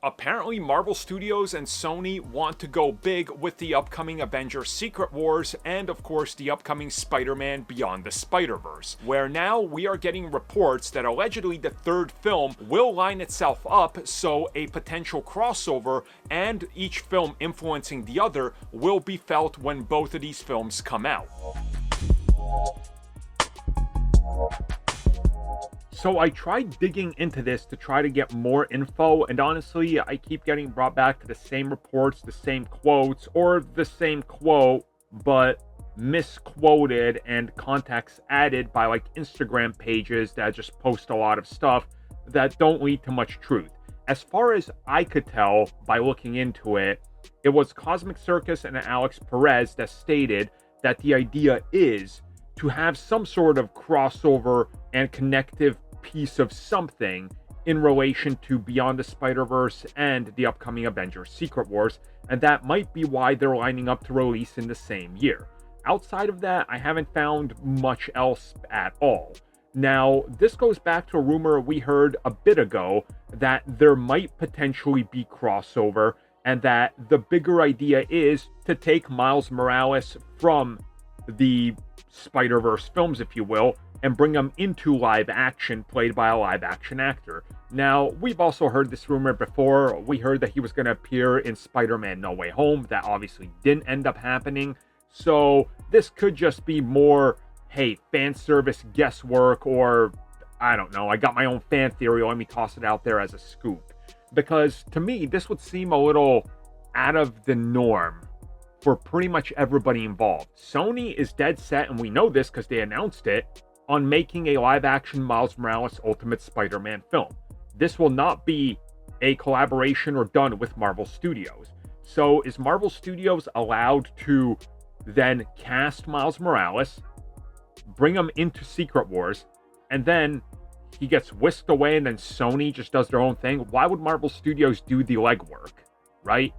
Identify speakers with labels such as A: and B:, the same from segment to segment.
A: apparently Marvel Studios and Sony want to go big with the upcoming Avengers Secret Wars and of course the upcoming Spider-Man Beyond the Spider-Verse, where now we are getting reports that allegedly the third film will line itself up so a potential crossover and each film influencing the other will be felt when both of these films come out. So I tried digging into this to try to get more info, and honestly, I keep getting brought back to the same reports, the same quotes, or the same quote, but misquoted and context added by like Instagram pages that just post a lot of stuff that don't lead to much truth. As far as I could tell by looking into it, it was Cosmic Circus and Alex Perez that stated that the idea is to have some sort of crossover and connective piece of something in relation to Beyond the Spider-Verse and the upcoming Avengers Secret Wars, and that might be why they're lining up to release in the same year. Outside of that, I haven't found much else at all. Now, this goes back to a rumor we heard a bit ago that there might potentially be crossover, and that the bigger idea is to take Miles Morales from the Spider-Verse films, if you will, and bring him into live action, played by a live action actor. Now, we've also heard this rumor before. We heard that he was going to appear in Spider-Man No Way Home. That obviously didn't end up happening. So this could just be more, hey, fan service guesswork, or I don't know, I got my own fan theory, let me toss it out there as a scoop. Because to me, this would seem a little out of the norm for pretty much everybody involved. Sony is dead set, and we know this because they announced it, on making a live-action Miles Morales Ultimate Spider-Man film. This will not be a collaboration or done with Marvel Studios. So is Marvel Studios allowed to then cast Miles Morales, bring him into Secret Wars, and then he gets whisked away and then Sony just does their own thing? Why would Marvel Studios do the legwork, right?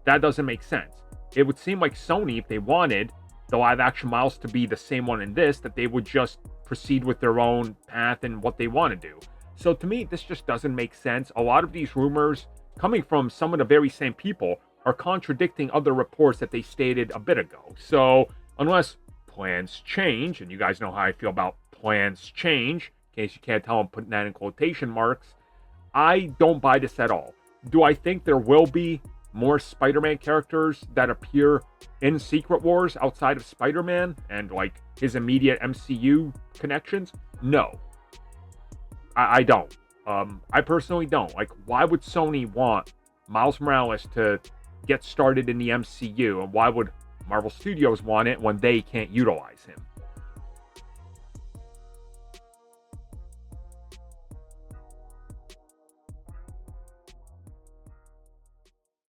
A: That doesn't make sense. It would seem like Sony, if they wanted the live-action Miles to be the same one in this, that they would just proceed with their own path and what they want to do. So to me, this just doesn't make sense. A lot of these rumors, coming from some of the very same people, are contradicting other reports that they stated a bit ago. So unless plans change, and you guys know how I feel about plans change, in case you can't tell I'm putting that in quotation marks, I don't buy this at all. Do I think there will be more Spider-Man characters that appear in Secret Wars outside of Spider-Man and like his immediate MCU connections? No, I don't. I personally don't. Like, why would Sony want Miles Morales to get started in the MCU, and why would Marvel Studios want it when they can't utilize him?